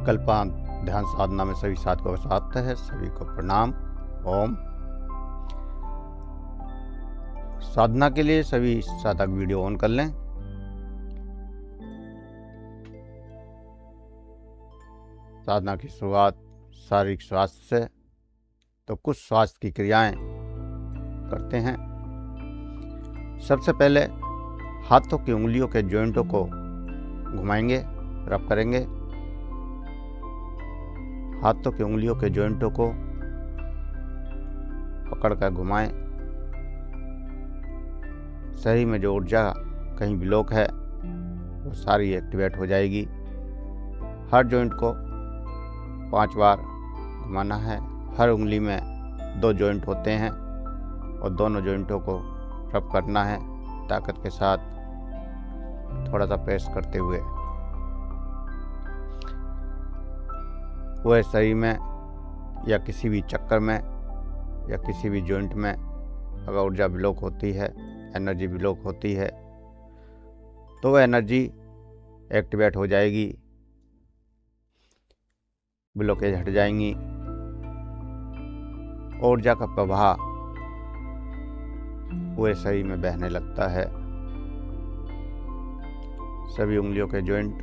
कल्पांत ध्यान साधना में सभी साथियों का स्वागत है। सभी को प्रणाम। ओम। साधना के लिए सभी साधक वीडियो ऑन कर लें। साधना की शुरुआत शारीरिक स्वास्थ्य से, तो कुछ स्वास्थ्य की क्रियाएं करते हैं। सबसे पहले हाथों की उंगलियों के जॉइंटों को घुमाएंगे, रब करेंगे। हाथों की उंगलियों के जॉइंटों को पकड़कर घुमाएं। शरीर में जो ऊर्जा कहीं ब्लॉक है वो सारी एक्टिवेट हो जाएगी। हर जॉइंट को 5 बार घुमाना है। हर उंगली में 2 जॉइंट होते हैं और दोनों जॉइंटों को रब करना है ताकत के साथ, थोड़ा सा प्रेस करते हुए। वह शरीर में या किसी भी चक्कर में या किसी भी जॉइंट में अगर ऊर्जा ब्लॉक होती है, एनर्जी ब्लॉक होती है, तो वह एनर्जी एक्टिवेट हो जाएगी, ब्लॉकेज हट जाएंगी। ऊर्जा का प्रवाह पूरे शरीर में बहने लगता है। सभी उंगलियों के जॉइंट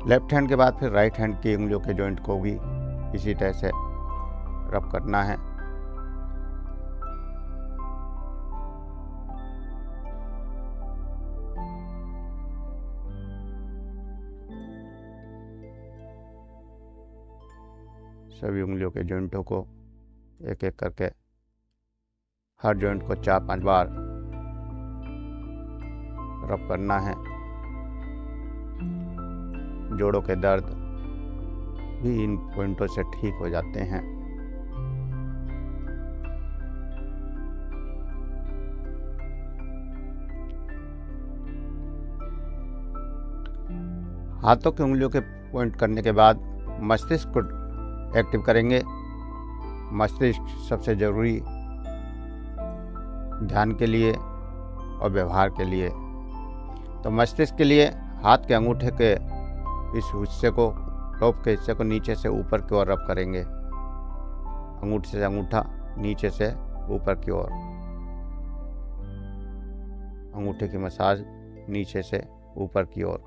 लेफ्ट हैंड के बाद फिर राइट हैंड की उंगलियों के जॉइंट को भी इसी तरह से रब करना है। सभी उंगलियों के जॉइंटों को एक एक करके हर जॉइंट को 4-5 बार रब करना है। जोड़ों के दर्द भी इन पॉइंटों से ठीक हो जाते हैं। हाथों की उंगलियों के पॉइंट करने के बाद मस्तिष्क को एक्टिव करेंगे। मस्तिष्क सबसे ज़रूरी ध्यान के लिए और व्यवहार के लिए। तो मस्तिष्क के लिए हाथ के अंगूठे के इस हिस्से को, टॉप के हिस्से को नीचे से ऊपर की ओर रब करेंगे। अंगूठे से अंगूठा नीचे से ऊपर की ओर। अंगूठे की मसाज नीचे से ऊपर की ओर,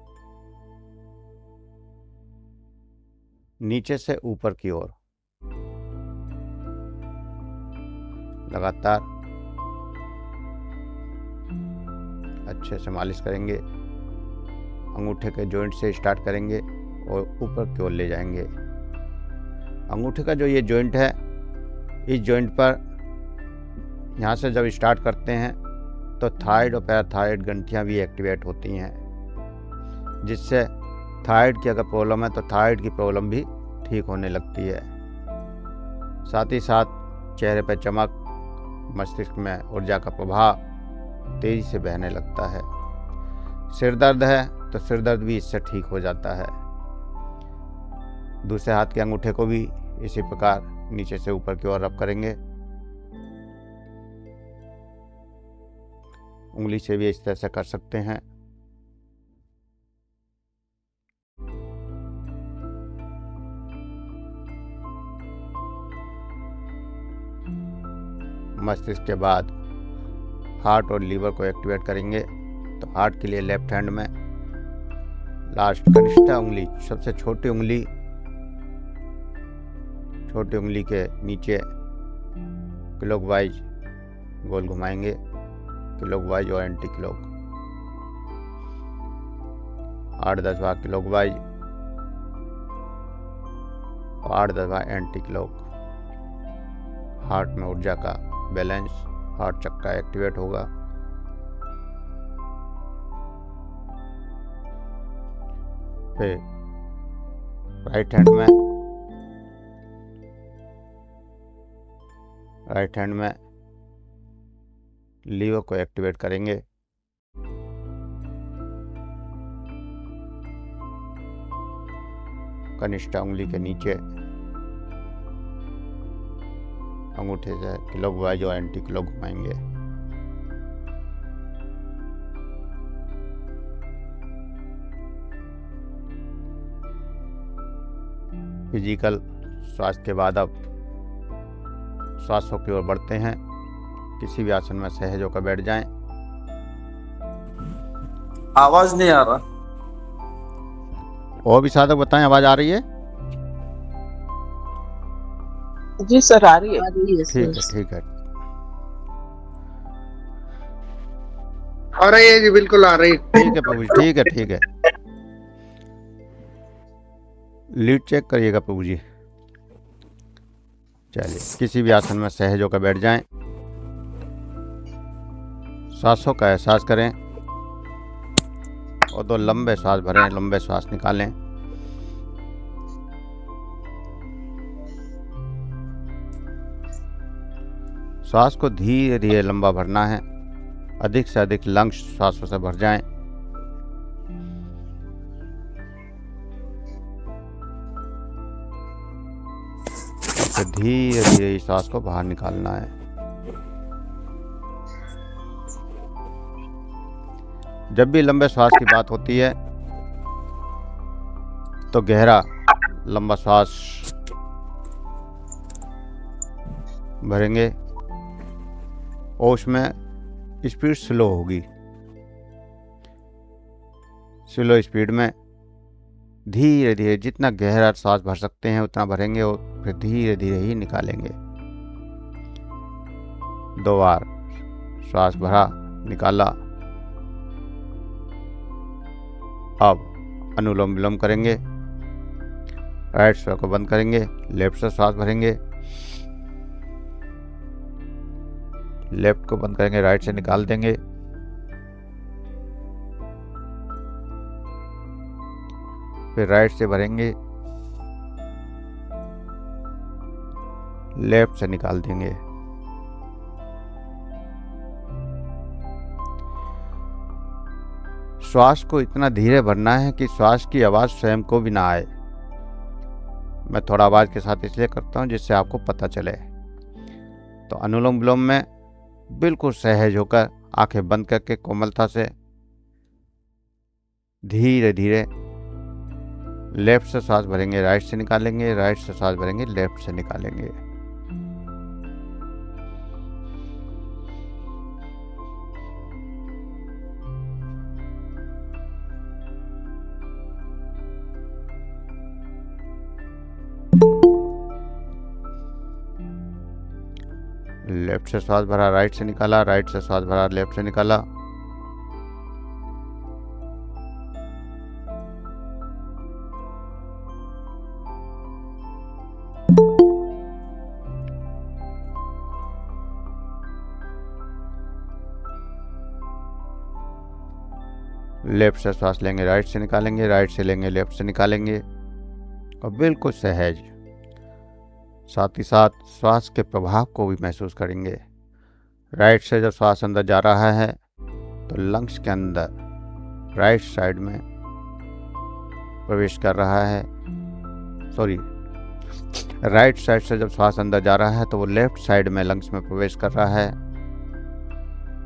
नीचे से ऊपर की ओर लगातार अच्छे से मालिश करेंगे। अंगूठे के जॉइंट से स्टार्ट करेंगे और ऊपर की ओर ले जाएंगे। अंगूठे का जो ये जॉइंट है, इस जॉइंट पर यहाँ से जब स्टार्ट करते हैं तो थायराइड और पैराथायराइड ग्रंथियाँ भी एक्टिवेट होती हैं, जिससे थायराइड की अगर प्रॉब्लम है तो थायराइड की प्रॉब्लम भी ठीक होने लगती है। साथ ही साथ चेहरे पर चमक, मस्तिष्क में ऊर्जा का प्रवाह तेजी से बहने लगता है। सिर दर्द है तो सिर दर्द भी इससे ठीक हो जाता है। दूसरे हाथ के अंगूठे को भी इसी प्रकार नीचे से ऊपर की ओर रब करेंगे। उंगली से भी इस तरह से कर सकते हैं। मस्तिष्क के बाद हार्ट और लीवर को एक्टिवेट करेंगे। तो हार्ट के लिए लेफ्ट हैंड में लास्ट कनिष्ठा उंगली, सबसे छोटी उंगली के नीचे क्लॉकवाइज गोल घुमाएंगे। क्लॉकवाइज और एंटी क्लॉक, 8-10 बार क्लॉकवाइज और 8-10 बार एंटी क्लॉक। हार्ट में ऊर्जा का बैलेंस, हार्ट चक्का एक्टिवेट होगा। फिर राइट हैंड में लीवर को एक्टिवेट करेंगे। कनिष्ठ उंगली के नीचे अंगूठे से क्लॉकवाइज और एंटी क्लॉक घुमाएंगे। फिजिकल स्वास्थ्य के बाद अब श्वासों की ओर बढ़ते हैं। किसी भी आसन में सहज होकर बैठ जाएं। आवाज नहीं आ रहा। और भी साधक बताएं, आवाज आ रही है? जी सर, आ रही है। ठीक है, ठीक है। आ रही है जी, बिल्कुल आ रही। ठीक है प्रभु जी, ठीक है, ठीक है। लीड चेक करिएगा प्रभु जी। चलिए, किसी भी आसन में सहज होकर बैठ जाएं। सांसों का एहसास करें और 2 लंबे सांस भरें, लंबे सांस निकालें। श्वास को धीरे धीरे लंबा भरना है। अधिक से अधिक लंग्स श्वासों से भर जाएं। फिर धीरे धीरे इस श्वास को बाहर निकालना है। जब भी लंबे श्वास की बात होती है तो गहरा लंबा श्वास भरेंगे और उसमें स्पीड स्लो होगी। स्लो स्पीड में धीरे धीरे जितना गहरा सांस भर सकते हैं उतना भरेंगे और फिर धीरे धीरे ही निकालेंगे। 2 बार श्वास भरा, निकाला। अब अनुलोम विलोम करेंगे। राइट श्वास को बंद करेंगे, लेफ्ट से श्वास भरेंगे। लेफ्ट को बंद करेंगे, राइट से निकाल देंगे। फिर राइट से भरेंगे, लेफ्ट से निकाल देंगे। श्वास को इतना धीरे भरना है कि श्वास की आवाज स्वयं को भी ना आए। मैं थोड़ा आवाज के साथ इसलिए करता हूं जिससे आपको पता चले। तो अनुलोम विलोम में बिल्कुल सहज होकर आंखें बंद करके कोमलता से धीरे धीरे लेफ्ट से सांस भरेंगे, राइट से निकालेंगे, राइट से सांस भरेंगे, लेफ्ट से निकालेंगे। लेफ्ट से श्वास भरा, राइट से निकाला, राइट से श्वास भरा, लेफ्ट से निकाला। लेफ्ट से श्वास लेंगे, राइट से निकालेंगे, राइट से लेंगे, लेफ्ट से निकालेंगे और बिल्कुल सहज। साथ ही साथ श्वास के प्रभाव को भी महसूस करेंगे। राइट से जब श्वास अंदर जा रहा है तो लंग्स के अंदर राइट साइड में प्रवेश कर रहा है। राइट साइड से जब श्वास अंदर जा रहा है तो वो लेफ्ट साइड में लंग्स में प्रवेश कर रहा है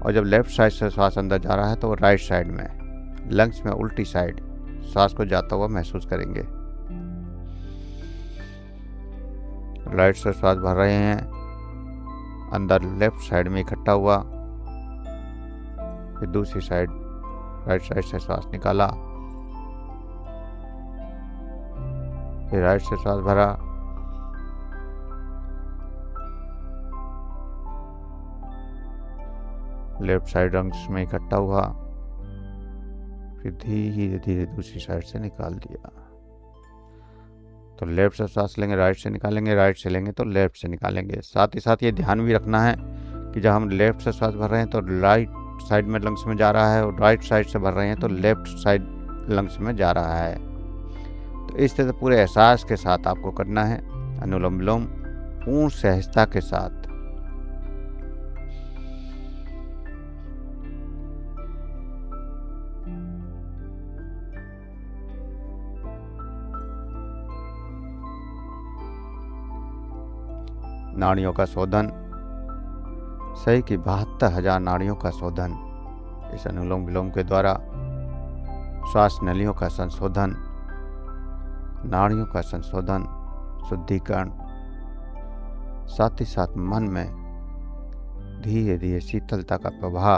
और जब लेफ्ट साइड से श्वास अंदर जा रहा है तो वो राइट साइड में लंग्स में उल्टी साइड श्वास को जाता हुआ महसूस करेंगे। राइट से श्वास भर रहे हैं, अंदर लेफ्ट साइड में इकट्ठा हुआ। फिर दूसरी साइड राइट साइड से श्वास निकाला, फिर राइट से श्वास भरा, लेफ्ट साइड लंग्स में इकट्ठा हुआ, फिर धीरे धीरे दूसरी साइड से निकाल दिया। तो लेफ्ट से सांस लेंगे, राइट से निकालेंगे, राइट से लेंगे तो लेफ्ट से निकालेंगे। साथ ही साथ ये ध्यान भी रखना है कि जब हम लेफ्ट से सांस भर रहे हैं तो राइट साइड में लंग्स में जा रहा है और राइट साइड से भर रहे हैं तो लेफ्ट साइड लंग्स में जा रहा है। तो इस तरह पूरे एहसास के साथ आपको करना है अनुलोम विलोम, पूर्ण सहजता के साथ। नाड़ियों का शोधन, शरीर की 72,000 नाड़ियों का शोधन। इस अनुलोम विलोम के द्वारा श्वास नलियों का संशोधन, नाड़ियों का संशोधन, शुद्धिकरण, साथ ही साथ मन में धीरे धीरे शीतलता का प्रभाव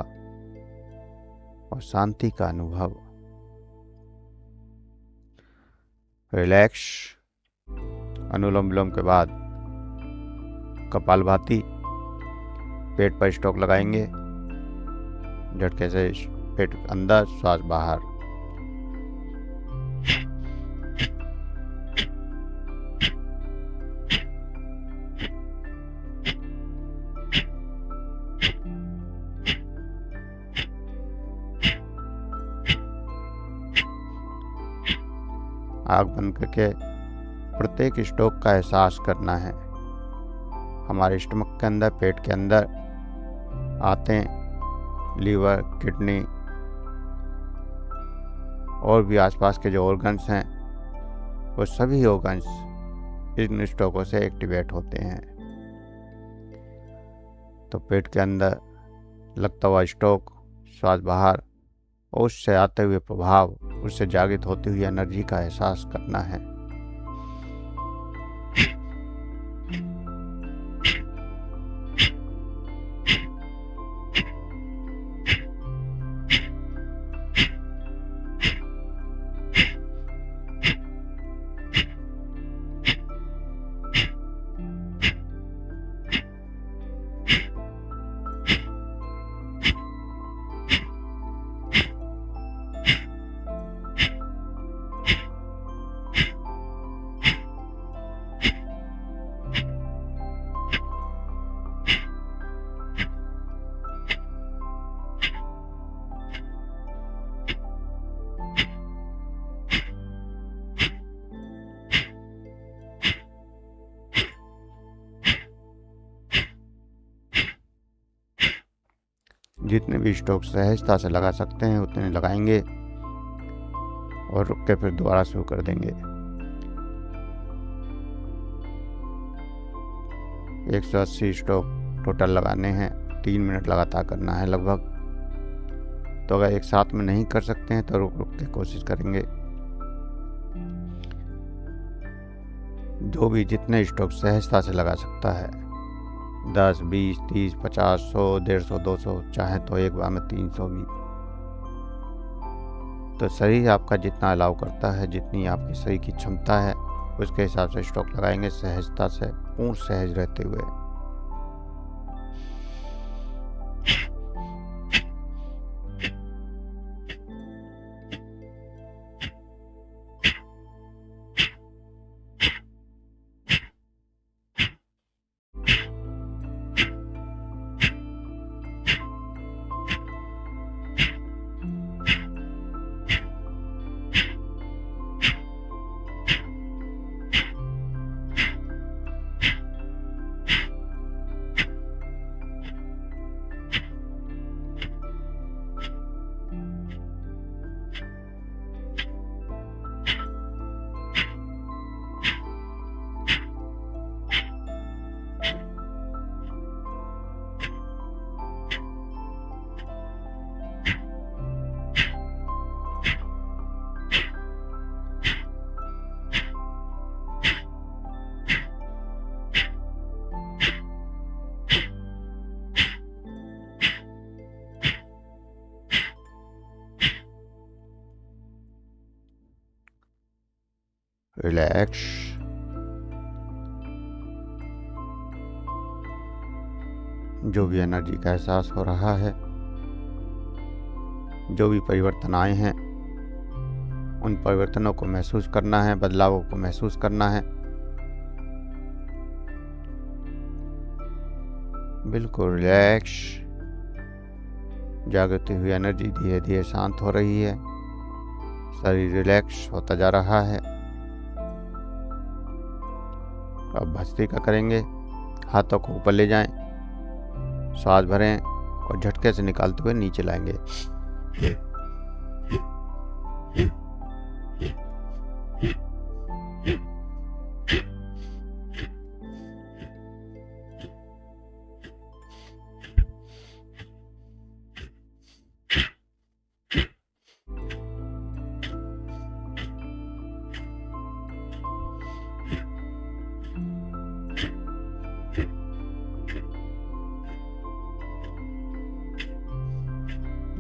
और शांति का अनुभव। रिलैक्स। अनुलोम विलोम के बाद कपालभाति, पेट पर स्ट्रोक लगाएंगे। झटके से पेट अंदर, श्वास बाहर। आँख बंद करके प्रत्येक स्ट्रोक का एहसास करना है। हमारे स्टमक के अंदर, पेट के अंदर आंतें, लीवर, किडनी और भी आसपास के जो ऑर्गन्स हैं, वो सभी ऑर्गन्स इन स्ट्रोकों से एक्टिवेट होते हैं। तो पेट के अंदर लगता हुआ स्ट्रोक, श्वास बाहर और उससे आते हुए प्रभाव, उससे जागृत होती हुई एनर्जी का एहसास करना है। जितने भी स्ट्रोक सहजता से लगा सकते हैं उतने लगाएंगे और रुक के फिर दोबारा शुरू कर देंगे। 180 स्ट्रोक टोटल लगाने हैं। 3 मिनट लगातार करना है लगभग। तो अगर एक साथ में नहीं कर सकते हैं तो रुक रुक के कोशिश करेंगे। जो भी जितने स्ट्रोक सहजता से लगा सकता है, 10, 20, 30, 50, 100, 150, 200, चाहे तो एक बार में 300 भी। तो शरीर आपका जितना अलाउ करता है, जितनी आपकी शरीर की क्षमता है, उसके हिसाब से स्ट्रोक लगाएंगे सहजता से, पूर्ण सहज रहते हुए। रिलैक्स। जो भी एनर्जी का एहसास हो रहा है, जो भी परिवर्तन आए हैं, उन परिवर्तनों को महसूस करना है, बदलावों को महसूस करना है। बिल्कुल रिलैक्स। जागृति हुई एनर्जी धीरे धीरे शांत हो रही है। शरीर रिलैक्स होता जा रहा है। अब भस्त्रिका करेंगे। हाथों को ऊपर ले जाएं, श्वास भरें और झटके से निकालते हुए नीचे लाएंगे।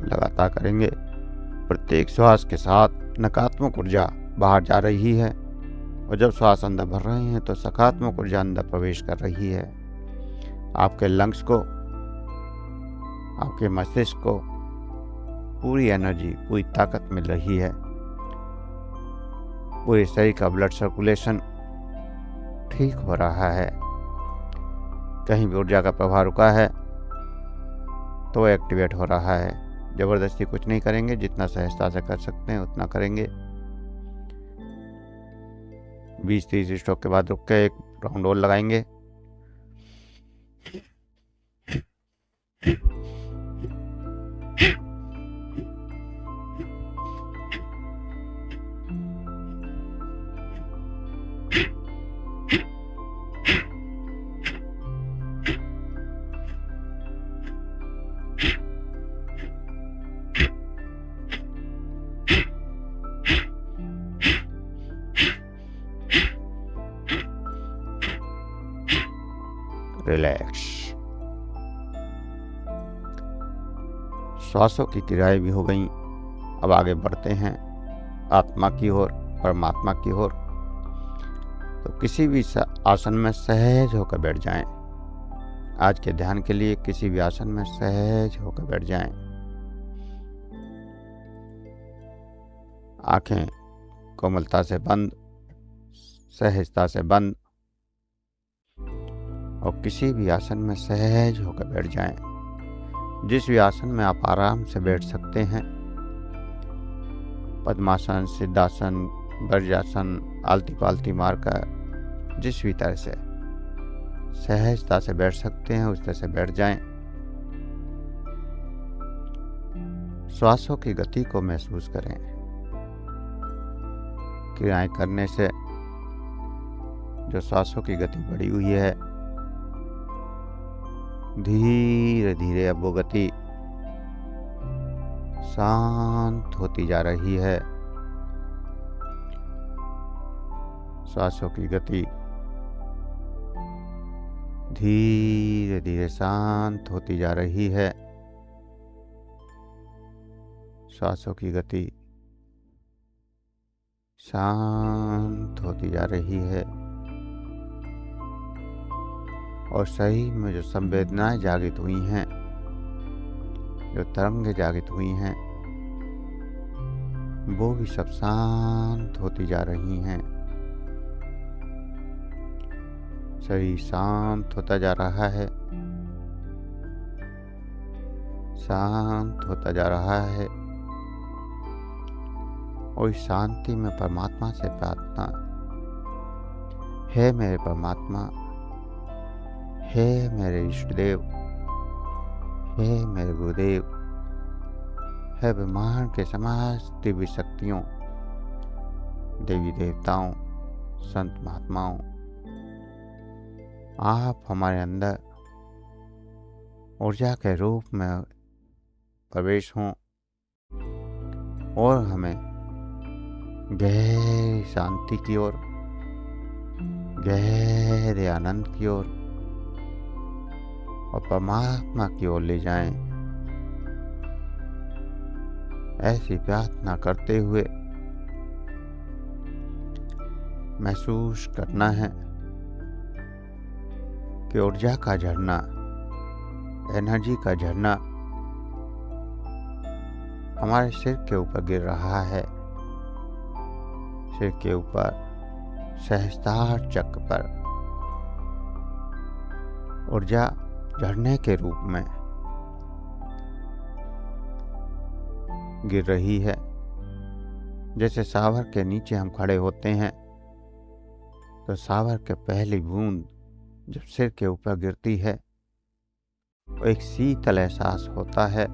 लगातार करेंगे। प्रत्येक श्वास के साथ नकारात्मक ऊर्जा बाहर जा रही है और जब श्वास अंदर भर रहे हैं तो सकारात्मक ऊर्जा अंदर प्रवेश कर रही है। आपके लंग्स को, आपके मस्तिष्क को पूरी एनर्जी, पूरी ताकत मिल रही है। पूरे शरीर का ब्लड सर्कुलेशन ठीक हो रहा है। कहीं भी ऊर्जा का प्रभाव रुका है तो एक्टिवेट हो रहा है। जबरदस्ती कुछ नहीं करेंगे, जितना सहजता से कर सकते हैं उतना करेंगे। 20-30 स्ट्रोक के बाद रुक के एक राउंड और लगाएंगे। रिलैक्स। श्वासों की क्रियाएं भी हो गई। अब आगे बढ़ते हैं आत्मा की ओर, परमात्मा की ओर। तो किसी भी आसन में सहज होकर बैठ जाएं। आज के ध्यान के लिए किसी भी आसन में सहज होकर बैठ जाएं। आंखें कोमलता से बंद, सहजता से बंद, और किसी भी आसन में सहज होकर बैठ जाएं। जिस भी आसन में आप आराम से बैठ सकते हैं, पद्मासन, सिद्धासन, वज्रासन, आलती पालती मारकर जिस भी तरह से सहजता से बैठ सकते हैं उस तरह से बैठ जाएं। श्वासों की गति को महसूस करें। क्रियाएं करने से जो श्वासों की गति बढ़ी हुई है, धीरे धीरे अब वो गति शांत होती जा रही है। श्वासों की गति धीरे धीरे शांत होती जा रही है। श्वासों की गति शांत होती जा रही है और शरीर में जो संवेदनाएं जागृत हुई हैं, जो तरंगें जागृत हुई हैं, वो भी सब शांत होती जा रही हैं। शरीर शांत होता जा रहा है, शांत होता जा रहा है और इस शांति में परमात्मा से प्रार्थना, हे मेरे परमात्मा, हे मेरे इष्ट देव, हे मेरे गुरुदेव, हे ब्रह्मांड के समस्त दिव्य शक्तियों, देवी देवताओं, संत महात्माओं, आप हमारे अंदर ऊर्जा के रूप में प्रवेश हों और हमें गहरी शांति की ओर, गहरे आनंद की ओर और परमात्मा की ओर ले जाएं। ऐसी प्रार्थना करते हुए महसूस करना है कि ऊर्जा का झरना, एनर्जी का झरना हमारे सिर के ऊपर गिर रहा है। सिर के ऊपर सहस्त्रार चक्र पर ऊर्जा झरने के रूप में गिर रही है। जैसे सावर के नीचे हम खड़े होते हैं तो सावर के पहली बूंद जब सिर के ऊपर गिरती है तो एक शीतल एहसास होता है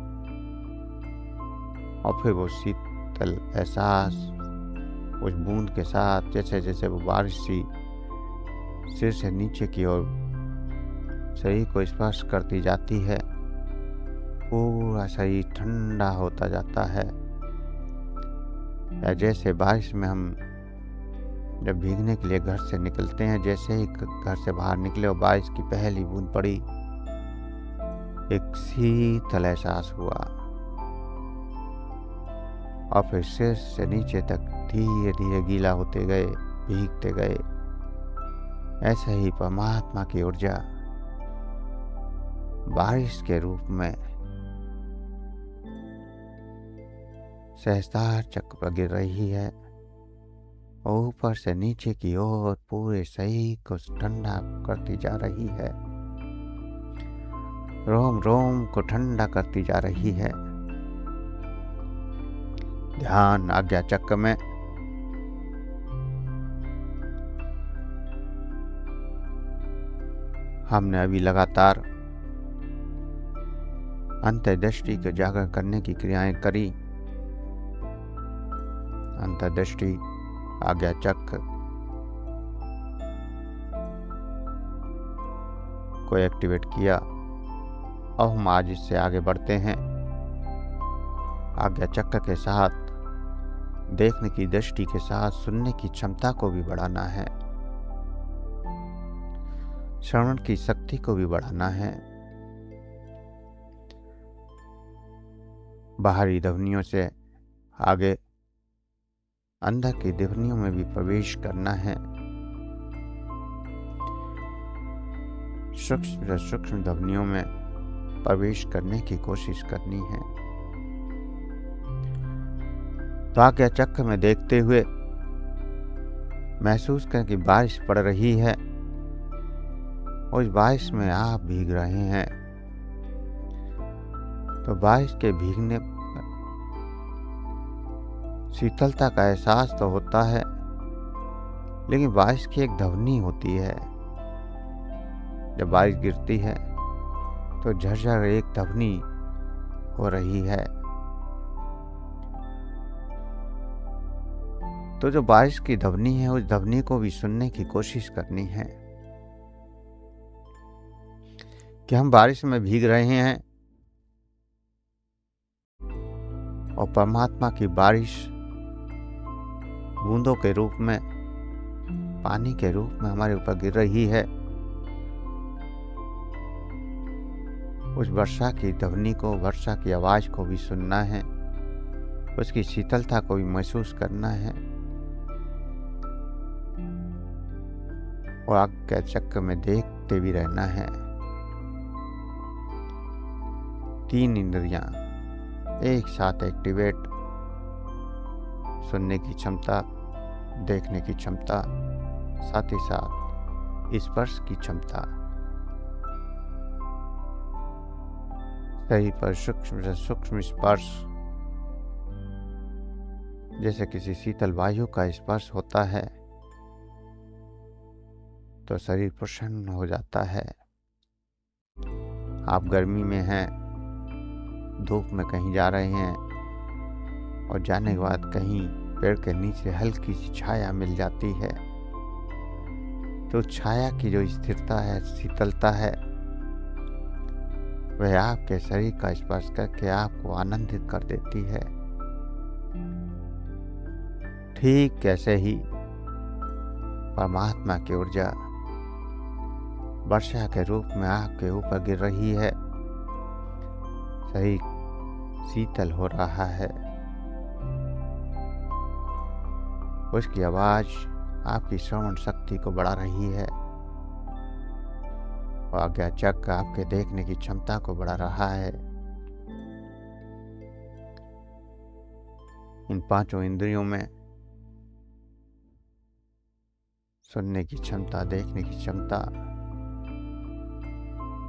और फिर वो शीतल एहसास उस बूंद के साथ जैसे जैसे वो बारिश सी सिर से नीचे की ओर शरीर को स्पर्श करती जाती है, पूरा शरीर ठंडा होता जाता है। या जैसे बारिश में हम जब भीगने के लिए घर से निकलते हैं, जैसे ही घर से बाहर निकले और बारिश की पहली बूंद पड़ी, एक शीतल एहसास हुआ और फिर सिर से नीचे तक धीरे धीरे गीला होते गए, भीगते गए। ऐसे ही परमात्मा की ऊर्जा बारिश के रूप में सहस्त्रार चक्र पर गिर रही है और ऊपर से नीचे की ओर पूरे शरीर को ठंडा करती जा रही है, रोम रोम को ठंडा करती जा रही है। ध्यान आज्ञा चक्र में हमने अभी लगातार अंतर्दृष्टि को जागर करने की क्रियाएं करी। अंतर्दृष्टि, आज्ञा चक्र को एक्टिवेट किया। अब हम आज इससे आगे बढ़ते हैं। आज्ञा चक्र के साथ देखने की दृष्टि के साथ सुनने की क्षमता को भी बढ़ाना है, श्रवण की शक्ति को भी बढ़ाना है, बाहरी ध्वनियों से आगे अंदर की ध्वनियों में भी प्रवेश करना है। सूक्ष्म से सूक्ष्म ध्वनियों में प्रवेश करने की कोशिश करनी है। तो आज्ञा चक्र में देखते हुए महसूस करें कि बारिश पड़ रही है और इस बारिश में आप भीग रहे हैं। तो बारिश के भीगने पर शीतलता का एहसास तो होता है, लेकिन बारिश की एक ध्वनि होती है। जब बारिश गिरती है तो झरझर एक ध्वनि हो रही है। तो जो बारिश की ध्वनि है उस ध्वनि को भी सुनने की कोशिश करनी है कि हम बारिश में भीग रहे हैं और परमात्मा की बारिश बूंदों के रूप में, पानी के रूप में हमारे ऊपर गिर रही है। उस वर्षा की ध्वनि को, वर्षा की आवाज को भी सुनना है, उसकी शीतलता को भी महसूस करना है और आज्ञा चक्र में देखते भी रहना है। 3 इंद्रियां एक साथ एक्टिवेट, सुनने की क्षमता, देखने की क्षमता, साथ ही साथ स्पर्श की क्षमता। शरीर पर सूक्ष्म से सूक्ष्म स्पर्श, जैसे किसी शीतल वायु का स्पर्श होता है तो शरीर प्रसन्न हो जाता है। आप गर्मी में हैं, धूप में कहीं जा रहे हैं और जाने के बाद कहीं पेड़ के नीचे हल्की सी छाया मिल जाती है, तो छाया की जो स्थिरता है, शीतलता है, वह आपके शरीर का स्पर्श करके आपको आनंदित कर देती है। ठीक कैसे ही परमात्मा की ऊर्जा वर्षा के रूप में आपके ऊपर गिर रही है, शरीर शीतल हो रहा है, उसकी आवाज आपकी श्रवण शक्ति को बढ़ा रही है और आज्ञा चक्र आपके देखने की क्षमता को बढ़ा रहा है। इन 5 इंद्रियों में सुनने की क्षमता, देखने की क्षमता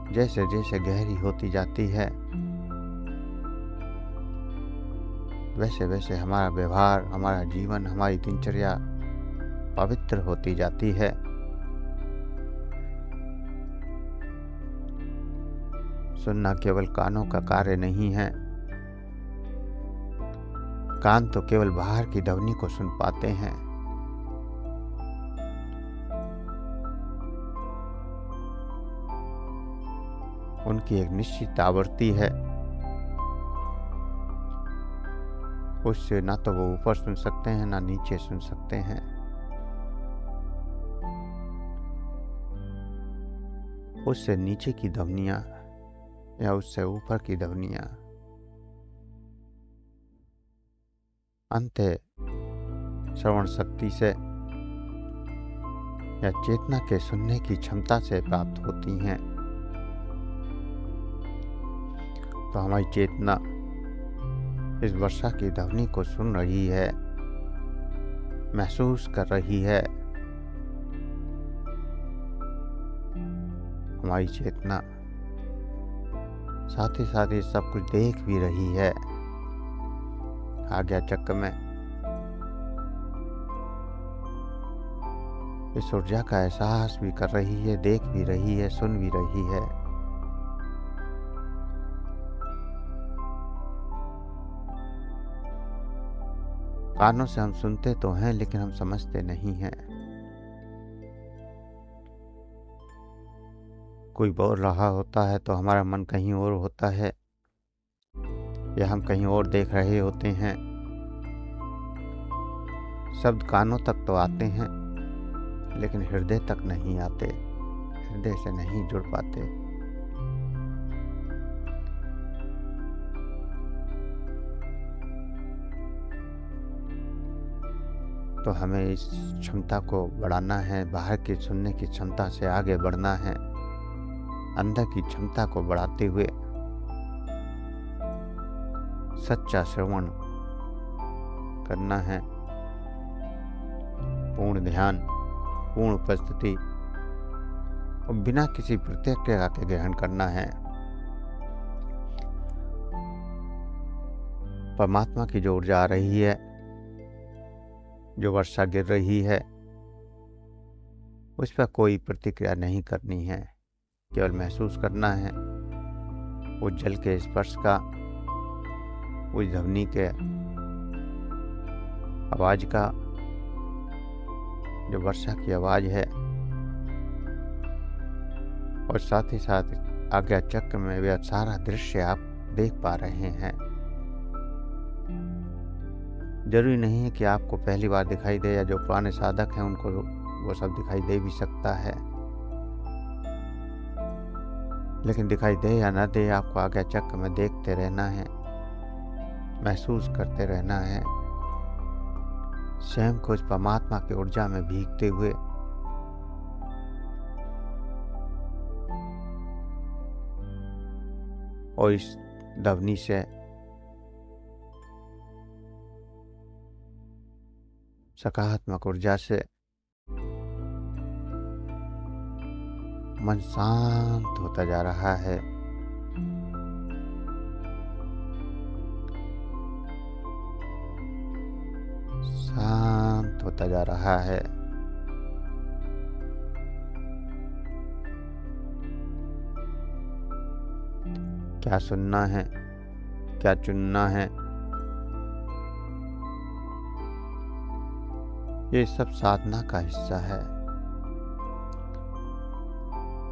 जैसे जैसे गहरी होती जाती है, वैसे वैसे हमारा व्यवहार, हमारा जीवन, हमारी दिनचर्या पवित्र होती जाती है। सुनना केवल कानों का कार्य नहीं है। कान तो केवल बाहर की ध्वनि को सुन पाते हैं, उनकी एक निश्चित आवृत्ति है, उससे ना तो वो ऊपर सुन सकते हैं ना नीचे सुन सकते हैं। उससे नीचे की ध्वनियां या उससे ऊपर की ध्वनियां अंत श्रवण शक्ति से या चेतना के सुनने की क्षमता से प्राप्त होती हैं। तो हमारी चेतना इस वर्षा की ध्वनि को सुन रही है, महसूस कर रही है। हमारी चेतना साथ ही सब कुछ देख भी रही है। आज्ञा चक्र में इस ऊर्जा का एहसास भी कर रही है, देख भी रही है, सुन भी रही है। कानों से हम सुनते तो हैं, लेकिन हम समझते नहीं हैं। कोई बोल रहा होता है तो हमारा मन कहीं और होता है, या हम कहीं और देख रहे होते हैं। शब्द कानों तक तो आते हैं, लेकिन हृदय तक नहीं आते, हृदय से नहीं जुड़ पाते। तो हमें इस क्षमता को बढ़ाना है, बाहर की सुनने की क्षमता से आगे बढ़ना है, अंदर की क्षमता को बढ़ाते हुए सच्चा श्रवण करना है। पूर्ण ध्यान, पूर्ण उपस्थिति और बिना किसी प्रतिक्रिया के ग्रहण करना है। परमात्मा की जो ऊर्जा आ रही है, जो वर्षा गिर रही है, उस पर कोई प्रतिक्रिया नहीं करनी है, केवल महसूस करना है उस जल के स्पर्श का, उस ध्वनि के आवाज का, जो वर्षा की आवाज है। और साथ ही साथ आज्ञा चक्र में वह सारा दृश्य आप देख पा रहे हैं। जरूरी नहीं है कि आपको पहली बार दिखाई दे, या जो पुराने साधक हैं उनको वो सब दिखाई दे भी सकता है। लेकिन दिखाई दे या न दे, आपको आज्ञा चक्र में देखते रहना है, महसूस करते रहना है, स्वयं को इस परमात्मा की ऊर्जा में भीगते हुए। और इस ध्वनि से सकारात्मक ऊर्जा से मन शांत होता जा रहा है। शांत होता जा रहा है। क्या सुनना है, क्या चुनना है, ये सब साधना का हिस्सा है।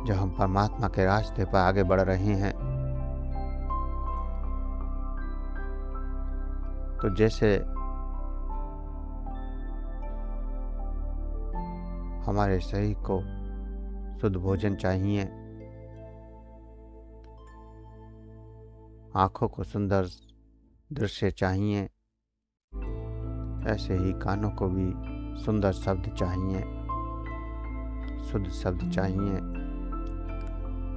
जब हम परमात्मा के रास्ते पर आगे बढ़ रहे हैं, तो जैसे हमारे शरीर को शुद्ध भोजन चाहिए, आंखों को सुंदर दृश्य चाहिए, ऐसे ही कानों को भी सुंदर शब्द चाहिए, शुद्ध शब्द चाहिए,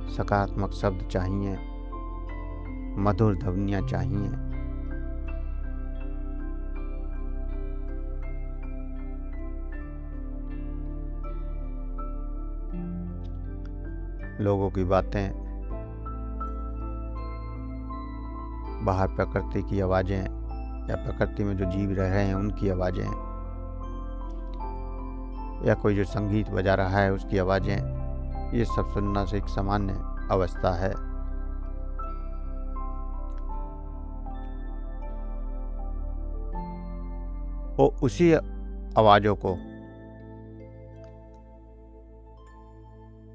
सकारात्मक शब्द चाहिए, मधुर ध्वनियाँ चाहिए। लोगों की बातें, बाहर प्रकृति की आवाज़ें, या प्रकृति में जो जीव रह रहे हैं उनकी आवाज़ें, या कोई जो संगीत बजा रहा है उसकी आवाज़ें, ये सब सुनना से एक सामान्य अवस्था है। और उसी आवाज़ों को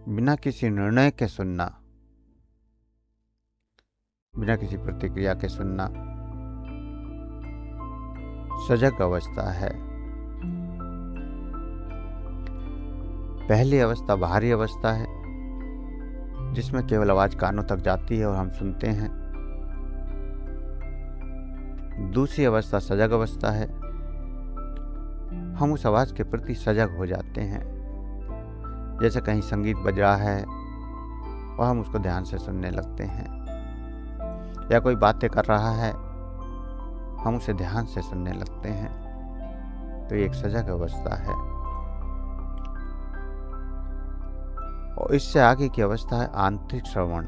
बिना किसी निर्णय के सुनना, बिना किसी प्रतिक्रिया के सुनना सजग अवस्था है। पहली अवस्था बाहरी अवस्था है, जिसमें केवल आवाज कानों तक जाती है और हम सुनते हैं। दूसरी अवस्था सजग अवस्था है। हम उस आवाज़ के प्रति सजग हो जाते हैं। जैसे कहीं संगीत बज रहा है और हम उसको ध्यान से सुनने लगते हैं, या कोई बातें कर रहा है, हम उसे ध्यान से सुनने लगते हैं। तो ये एक सजग अवस्था है। और इससे आगे की अवस्था है आंतरिक श्रवण,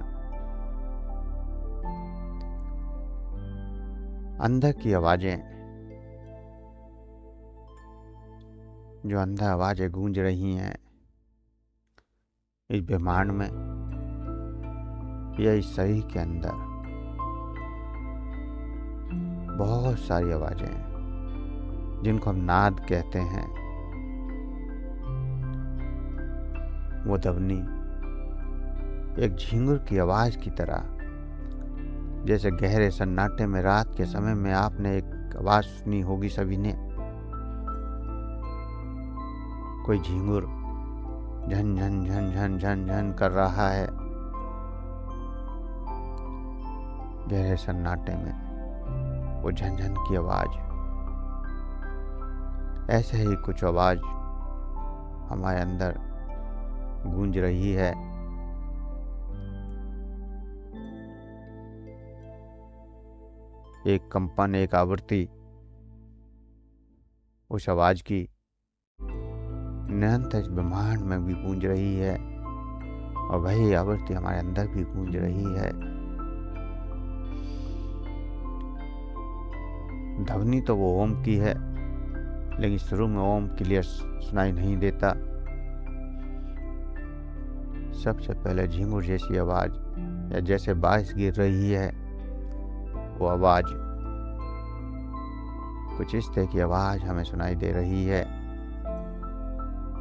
अंदर की आवाजें, जो अंदर आवाजें गूंज रही हैं इस ब्रह्मांड में या इस शरीर के अंदर। बहुत सारी आवाजें हैं जिनको हम नाद कहते हैं। वो ध्वनि एक झिंगुर की आवाज की तरह, जैसे गहरे सन्नाटे में रात के समय में आपने एक आवाज सुनी होगी सभी ने, कोई झिंगुर झन झन झन झन झन झन कर रहा है गहरे सन्नाटे में, वो झनझन की आवाज। ऐसे ही कुछ आवाज हमारे अंदर गूंज रही है। एक कंपन, एक आवृत्ति उस आवाज की निरंतर इस ब्रह्मांड में भी गूंज रही है, और वही आवृत्ति हमारे अंदर भी गूंज रही है। ध्वनि तो वो ओम की है, लेकिन शुरू में ओम क्लियर सुनाई नहीं देता। सबसे पहले झिंगुर जैसी आवाज, या जैसे बारिश गिर रही है वो आवाज, कुछ इस तरह की आवाज हमें सुनाई दे रही है।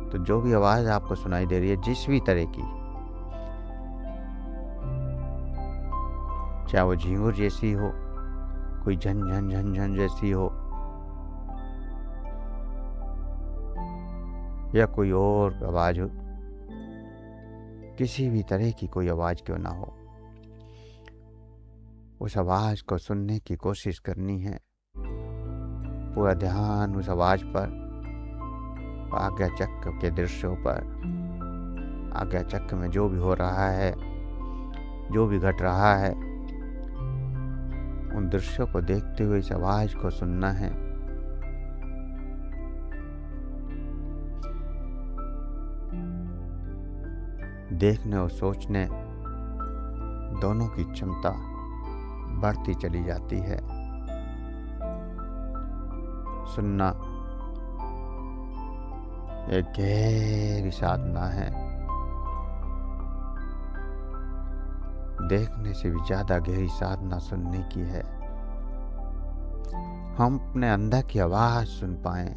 तो जो भी आवाज आपको सुनाई दे रही है, जिस भी तरह की, चाहे वो झिंगुर जैसी हो, कोई झन झन झन झन जैसी हो, या कोई और आवाज हो, किसी भी तरह की कोई आवाज क्यों ना हो, उस आवाज को सुनने की कोशिश करनी है। पूरा ध्यान उस आवाज पर, आज्ञा चक्र के दृश्यों पर, आज्ञा चक्र में जो भी हो रहा है, जो भी घट रहा है, उन दृश्यों को देखते हुए इस आवाज को सुनना है। देखने और सोचने दोनों की क्षमता बढ़ती चली जाती है। सुनना एक गहरी साधना है, देखने से भी ज्यादा गहरी साधना सुनने की है। हम अपने अंदर की आवाज सुन पाए,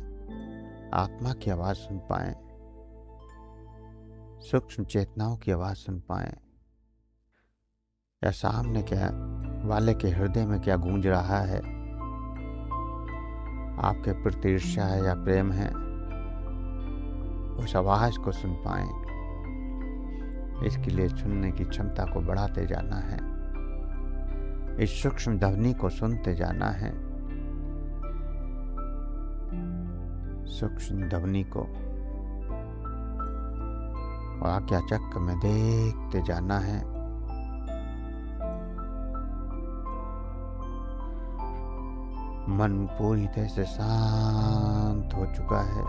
आत्मा की आवाज सुन पाए, सूक्ष्म चेतनाओं की आवाज सुन पाए, या सामने क्या वाले के हृदय में क्या गूंज रहा है, आपके प्रति ईर्ष्या है या प्रेम है, उस आवाज को सुन पाए। इसके लिए सुनने की क्षमता को बढ़ाते जाना है, इस सूक्ष्म ध्वनि को सुनते जाना है, सूक्ष्म ध्वनि को, और आज्ञा चक्र में देखते जाना है। मन पूरी तरह से शांत हो चुका है।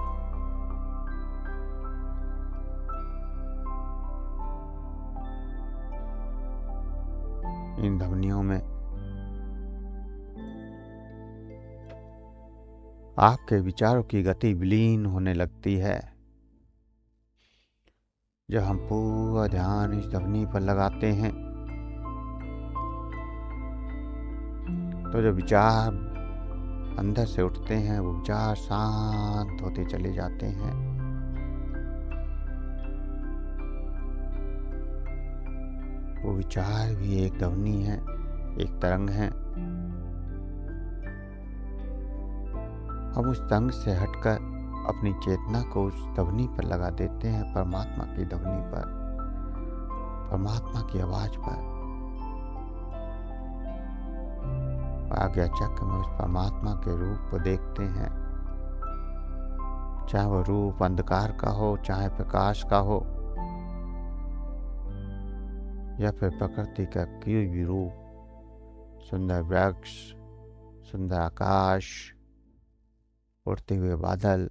इन ध्वनियों में आपके विचारों की गति विलीन होने लगती है। जब हम पूरा ध्यान इस ध्वनि पर लगाते हैं तो जो विचार अंदर से उठते हैं वो विचार शांत होते चले जाते हैं। वो विचार भी एक ध्वनि है, एक तरंग है। हम उस तरंग से हटकर अपनी चेतना को उस ध्वनि पर लगा देते हैं, परमात्मा की ध्वनि पर, परमात्मा की आवाज पर। आज्ञा चक्र में उस परमात्मा के रूप को देखते हैं, चाहे वह रूप अंधकार का हो, चाहे प्रकाश का हो, या फिर प्रकृति का कोई भी रूप, सुंदर वृक्ष, सुंदर आकाश, उड़ते हुए बादल,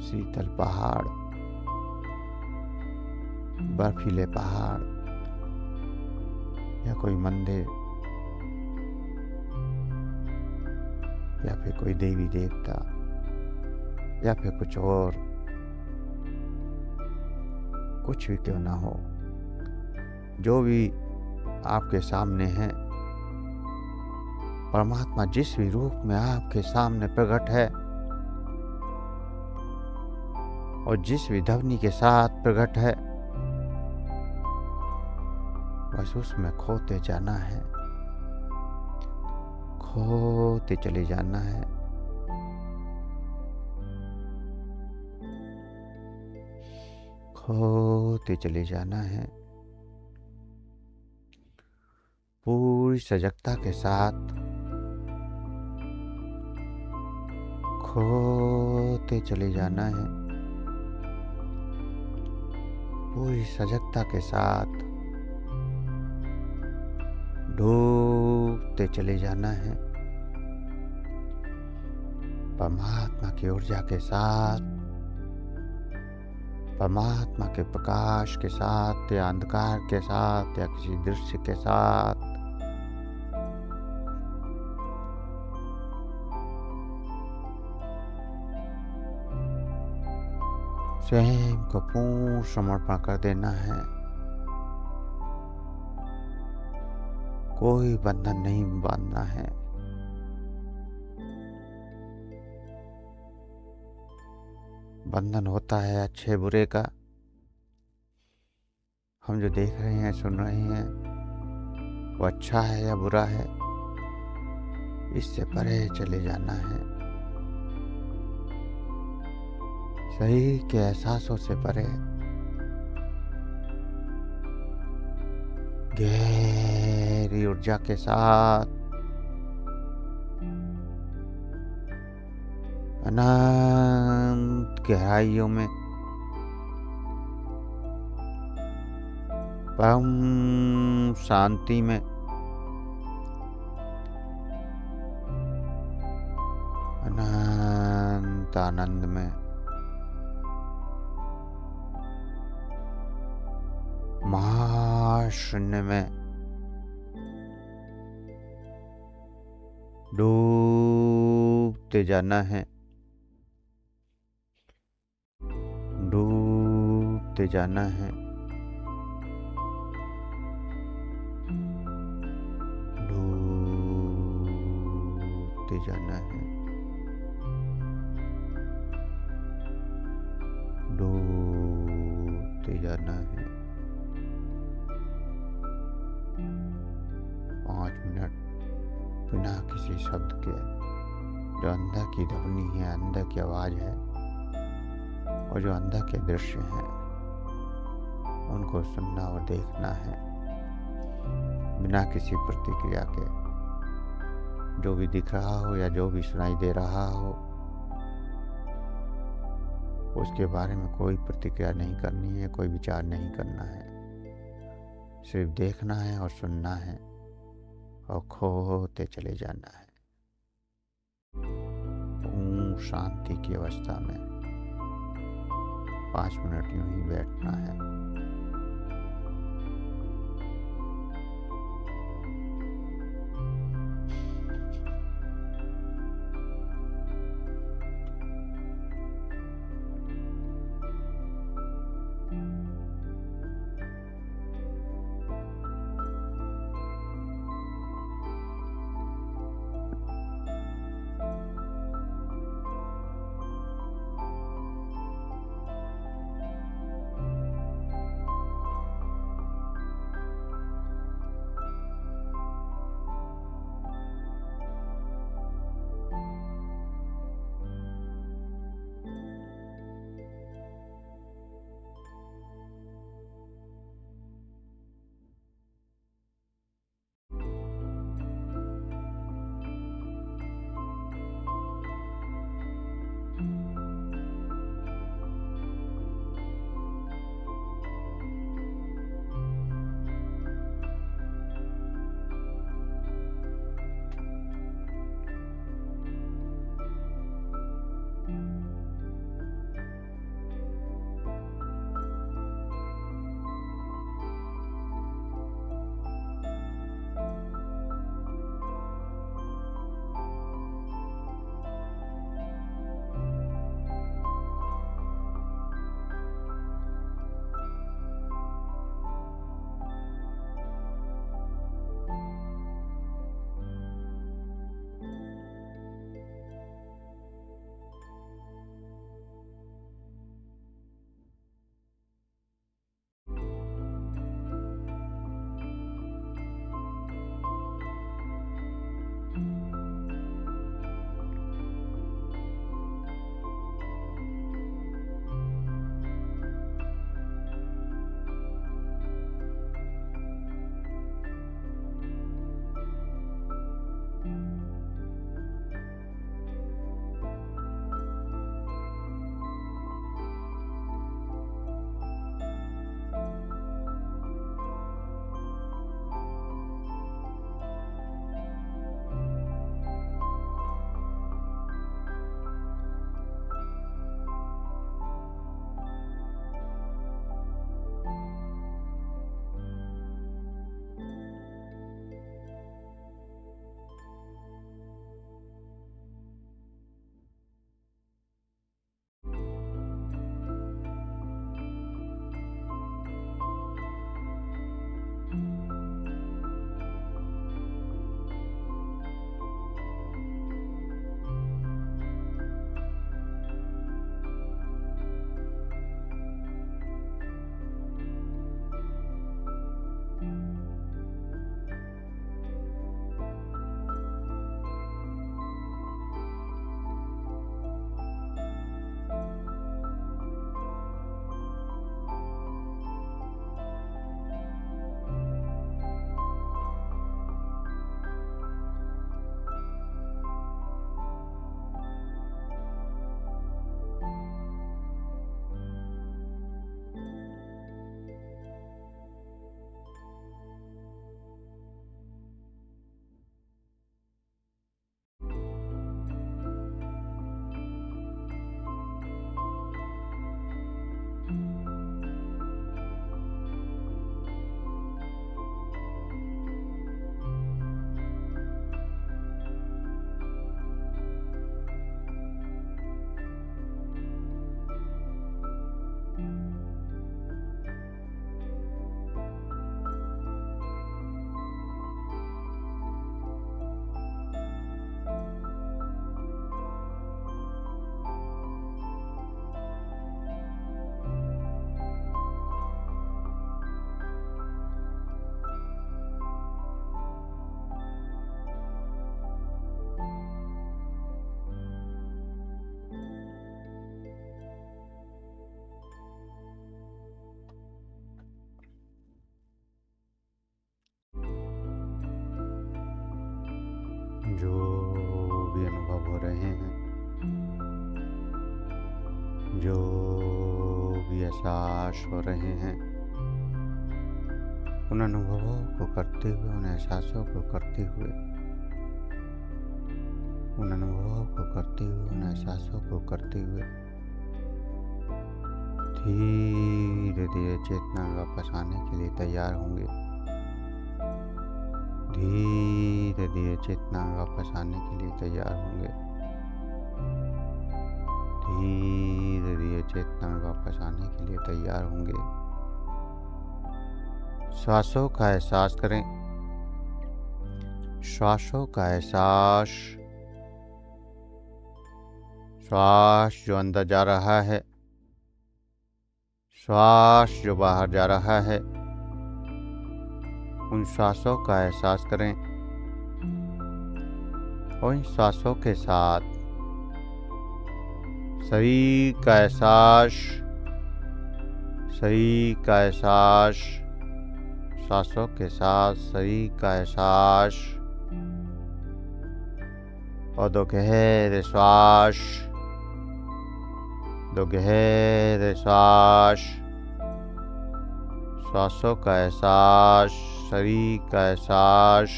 शीतल पहाड़, बर्फीले पहाड़, या कोई मंदिर, या फिर कोई देवी देवता, या फिर कुछ और, कुछ भी क्यों ना हो, जो भी आपके सामने है, परमात्मा जिस भी रूप में आपके सामने प्रकट है और जिस भी ध्वनि के साथ प्रकट है, बस उसमें खोते जाना है, खोते चले जाना है। खोते चले जाना है। पूरी सजगता के साथ खोते चले जाना है। पूरी सजगता के साथ डूबते चले जाना है। परमात्मा की ऊर्जा के साथ, परमात्मा के प्रकाश के साथ, या अंधकार के साथ, या किसी दृश्य के साथ स्वयं को पूर्ण समर्पण कर देना है। कोई बंधन नहीं बांधना है। बंधन होता है अच्छे बुरे का। हम जो देख रहे हैं, सुन रहे हैं, वो अच्छा है या बुरा है, इससे परे चले जाना है। सही के एहसासों से परे, गहरी ऊर्जा के साथ, अनंत गहराइयों में, परम शांति में, अनंत आनंद में, महाशून्य में डूबते जाना है। डूबते जाना है। डूबते जाना है। डूबते जाना है। 5 मिनट बिना किसी शब्द के, जो अंदर की ध्वनि है, अंदर की आवाज है, और जो अंदर के दृश्य हैं, उनको सुनना और देखना है, बिना किसी प्रतिक्रिया के। जो भी दिख रहा हो या जो भी सुनाई दे रहा हो, उसके बारे में कोई प्रतिक्रिया नहीं करनी है, कोई विचार नहीं करना है। सिर्फ देखना है और सुनना है और खोते चले जाना है ओम शांति की अवस्था में। 5 मिनट यूं ही बैठना है। जो भी अनुभव हो रहे हैं, जो भी एहसास हो रहे हैं, उन अनुभवों को करते हुए, उन एहसासों को करते हुए, उन अनुभवों को करते हुए, उन एहसासों को करते हुए धीरे धीरे चेतना में वापस आने के लिए तैयार होंगे। धीरे धीरे चेतना में वापस आने के लिए तैयार होंगे। धीरे धीरे चेतना में वापस आने के लिए तैयार होंगे। श्वासों का एहसास करें। श्वासों का एहसास। श्वास जो अंदर जा रहा है, श्वास जो बाहर जा रहा है, उन श्वासों का एहसास करें। और इन श्वासों के साथ शरीर का एहसास, शरीर का एहसास, श्वासों के साथ शरीर का एहसास। और दो गहरे श्वास, दो गहरे श्वास। श्वासों का एहसास, शरीर का एहसास,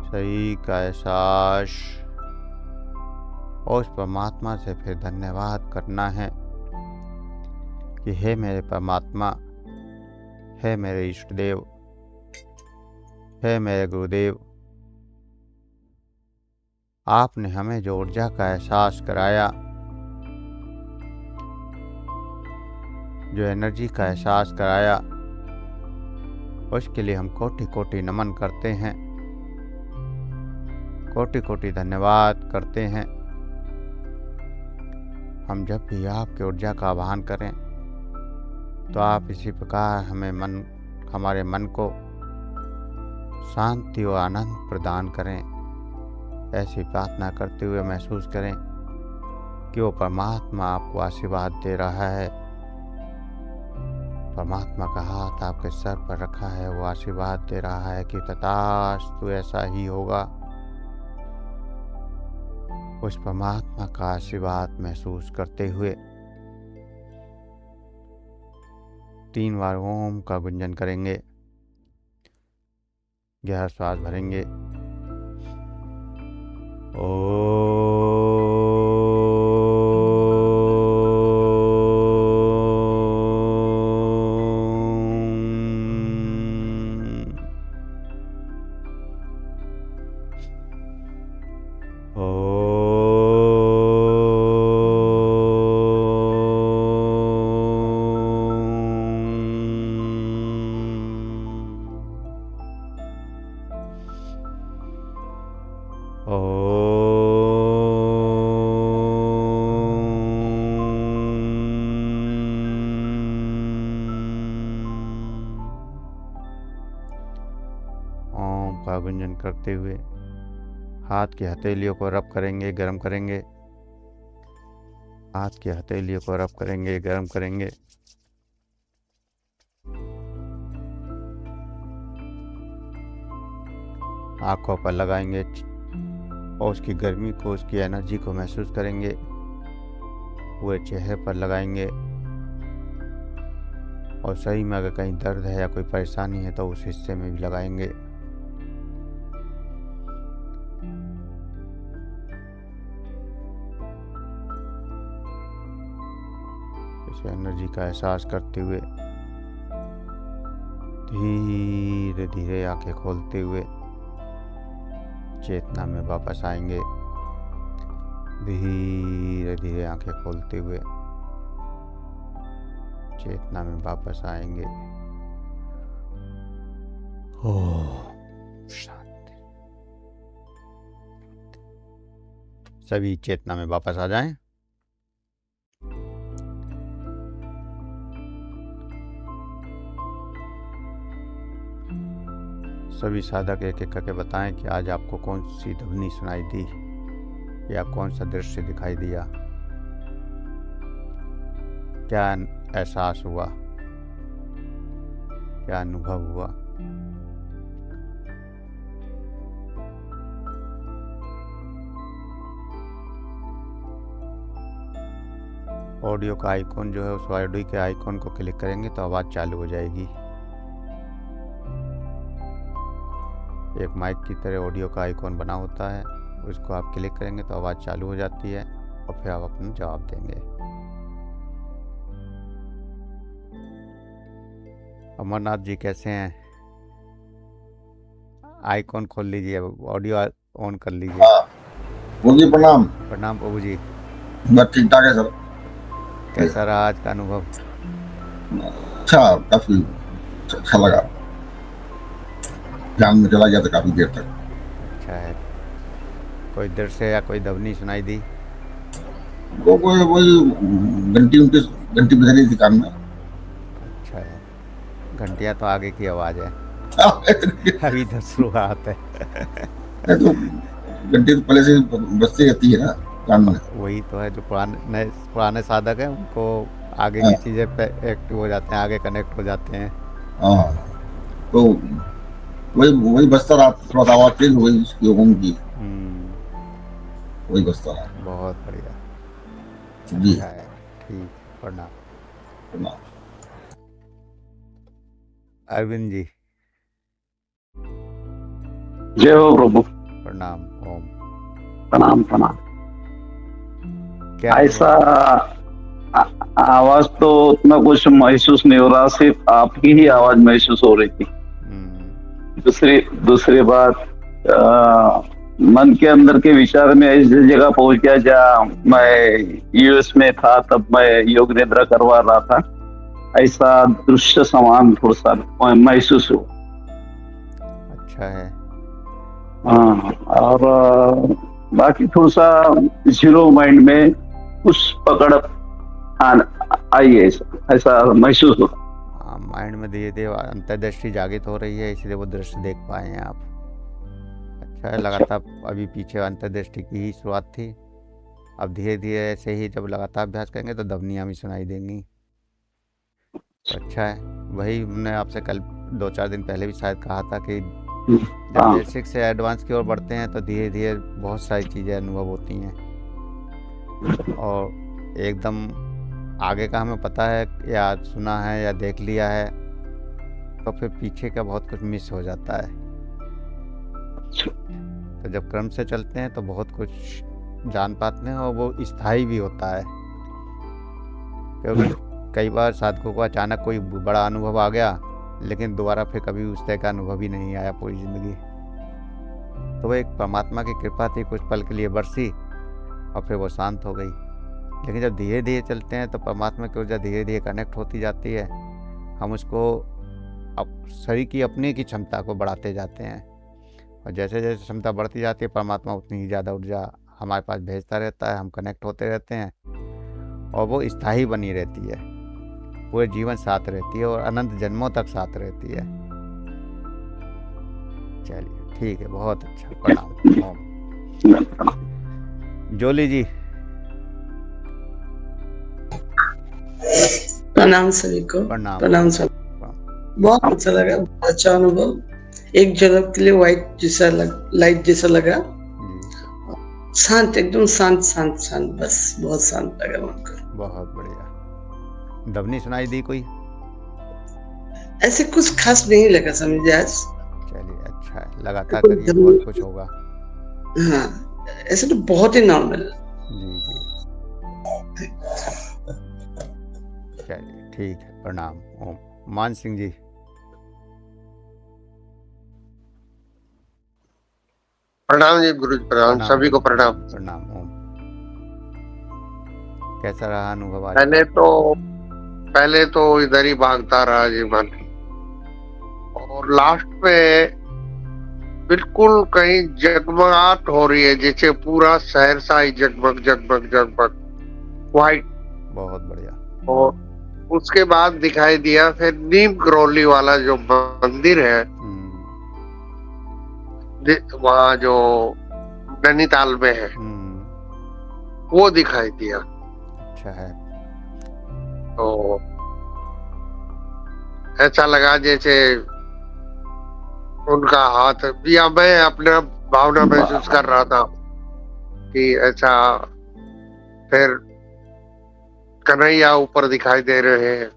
शरीर का एहसास। और उस परमात्मा से फिर धन्यवाद करना है कि हे मेरे परमात्मा, हे मेरे इष्ट देव, हे मेरे गुरुदेव, आपने हमें जो ऊर्जा का एहसास कराया, जो एनर्जी का एहसास कराया, उसके लिए हम कोटि कोटि नमन करते हैं, कोटि कोटि धन्यवाद करते हैं। हम जब भी आपकी ऊर्जा का आह्वान करें तो आप इसी प्रकार हमारे मन को शांति और आनंद प्रदान करें। ऐसी प्रार्थना करते हुए महसूस करें कि वो परमात्मा आपको आशीर्वाद दे रहा है। परमात्मा का हाथ आपके सर पर रखा है, वो आशीर्वाद दे रहा है कि तथास्तु ऐसा ही होगा। उस परमात्मा का आशीर्वाद महसूस करते हुए 3 बार ओम का गुंजन करेंगे। गहरा श्वास भरेंगे। ओम का गुंजन करते हुए हाथ की हथेलियों को रब करेंगे, गर्म करेंगे। हाथ की हथेलियों को रब करेंगे, गर्म करेंगे। आंखों पर लगाएंगे और उसकी गर्मी को, उसकी एनर्जी को महसूस करेंगे। पूरे चेहरे पर लगाएंगे और शरीर में अगर कहीं दर्द है या कोई परेशानी है तो उस हिस्से में भी लगाएंगे। इस एनर्जी का एहसास करते हुए धीरे धीरे आंखें खोलते हुए चेतना में वापस आएंगे। धीरे धीरे आंखें खोलते हुए चेतना में वापस आएंगे। ओम शांति। सभी चेतना में वापस आ जाएं। सभी साधक एक एक करके बताएं कि आज आपको कौन सी ध्वनि सुनाई दी या कौन सा दृश्य दिखाई दिया, क्या एहसास हुआ, क्या अनुभव हुआ। ऑडियो का आइकॉन जो है उस ऑडियो के आइकॉन को क्लिक करेंगे तो आवाज़ चालू हो जाएगी। एक माइक की तरह ऑडियो का आइकॉन बना होता है, उसको आप क्लिक करेंगे तो आवाज़ चालू हो जाती है और फिर आप अपना जवाब देंगे। अमरनाथ जी कैसे हैं? आइकॉन खोल लीजिए, ऑडियो ऑन कर लीजिए। जी प्रणाम। प्रणाम प्रभु जी। बस ठीक ठाक है सर। कैसा रहा आज का अनुभव? अच्छा, काफी अच्छा लगा। ध्यान में चला गया था काफी देर तक। अच्छा है। कोई दृश्य या कोई ध्वनि सुनाई दी? वो कोई वही घंटी बज रही थी कान में। अच्छा है। घंटियाँ तो आगे की आवाज़ है, अभी तो शुरुआत है। तो घंटी तो पहले से बजती रहती है ना कान में। वही तो है, जो पुराने साधक हैं उनको आगे की चीज़ें पे एक्टिव हो जाते हैं, आगे कनेक्ट हो जाते हैं। हाँ, तो वही बजता रहा, थोड़ा सा आवाज तेज हो गई उसकी ओम की, वही बजता रहा। बहुत बढ़िया जी अच्छा है। ठीक, प्रणाम। प्रणाम। अरविंद जी जय हो प्रभु। प्रणाम। ओम। प्रणाम प्रणाम। क्या ऐसा आवाज तो उतना कुछ महसूस नहीं हो रहा, सिर्फ आपकी ही आवाज महसूस हो रही थी। दूसरी बात, मन के अंदर के विचार में ऐसी जगह पहुंच गया जहाँ मैं यूएस में था, तब मैं योग निद्रा करवा रहा था। ऐसा दृश्य समान थोड़ा सा महसूस हुआ। अच्छा है। हाँ, और बाकी थोड़ा सा जीरो माइंड में कुछ पकड़ आई है, ऐसा महसूस होता। माइंड में धीरे धीरे अंतर्दृष्टि जागृत हो रही है, इसलिए वो दृश्य देख पाए हैं आप। अच्छा है। लगातार अभी पीछे अंतर्दृष्टि की ही शुरुआत थी, अब धीरे धीरे ऐसे ही जब लगातार अभ्यास करेंगे तो ध्वनियाँ भी सुनाई देंगी। अच्छा है। वही हमने आपसे कल 2-4 दिन पहले भी शायद कहा था कि जब बेसिक से एडवांस की ओर बढ़ते हैं तो धीरे धीरे बहुत सारी चीज़ें अनुभव होती हैं, और एकदम आगे का हमें पता है या सुना है या देख लिया है तो फिर पीछे का बहुत कुछ मिस हो जाता है। तो जब क्रम से चलते हैं तो बहुत कुछ जान पाते हैं, और वो स्थायी भी होता है, क्योंकि कई बार साधकों को अचानक कोई बड़ा अनुभव आ गया लेकिन दोबारा फिर कभी उस तरह का अनुभव ही नहीं आया पूरी ज़िंदगी। तो वो एक परमात्मा की कृपा थी, कुछ पल के लिए बरसी और फिर वो शांत हो गई। लेकिन जब धीरे धीरे चलते हैं तो परमात्मा की ऊर्जा धीरे धीरे कनेक्ट होती जाती है, हम उसको शरीर की अपने की क्षमता को बढ़ाते जाते हैं, और जैसे जैसे क्षमता बढ़ती जाती है परमात्मा उतनी ही ज़्यादा ऊर्जा हमारे पास भेजता रहता है, हम कनेक्ट होते रहते हैं, और वो स्थायी बनी रहती है, पूरे जीवन साथ रहती है और अनंत जन्मों तक साथ रहती है। चलिए ठीक है, बहुत अच्छा। प्रणाम। ओम। जोली जी प्रणाम सभी को। प्रणाम। प्रणाम सब। बहुत अच्छा लगा, बहुत अच्छा अनुभव। एक झलक के लिए लाइट जैसा लगा। शांत, एकदम शांत शांत शांत, बस बहुत शांत लगा मन को। बहुत बढ़िया। ध्वनि सुनाई दी कोई? ऐसे कुछ खास नहीं लगा समझे आज। चलिए अच्छा है, लगातार करिए, बहुत कुछ होगा। हाँ, ऐसे तो बहुत ही नॉर्मल। जी जी चलिए ठीक है, प्रणाम। ओम। मान सिंह जी प्रणाम जी गुरु जी, प्रणाम सभी को प्रणाम। प्रणाम। ओम। कैसा रहा अनुभव आज? पहले तो इधर ही भागता रहा जी मन, और लास्ट में बिल्कुल कहीं जगमगाहट हो रही है, जैसे पूरा शहर सा ही जगमग जगमग जगमग व्हाइट। बहुत बढ़िया। और उसके बाद दिखाई दिया फिर नीम करौली वाला जो मंदिर है वहाँ जो नैनीताल में है, वो दिखाई दिया। अच्छा है। तो ऐसा लगा जैसे उनका हाथ, या मैं अपना भावना महसूस कर रहा था कि ऐसा फिर कन्हैया ऊपर दिखाई दे रहे हैं।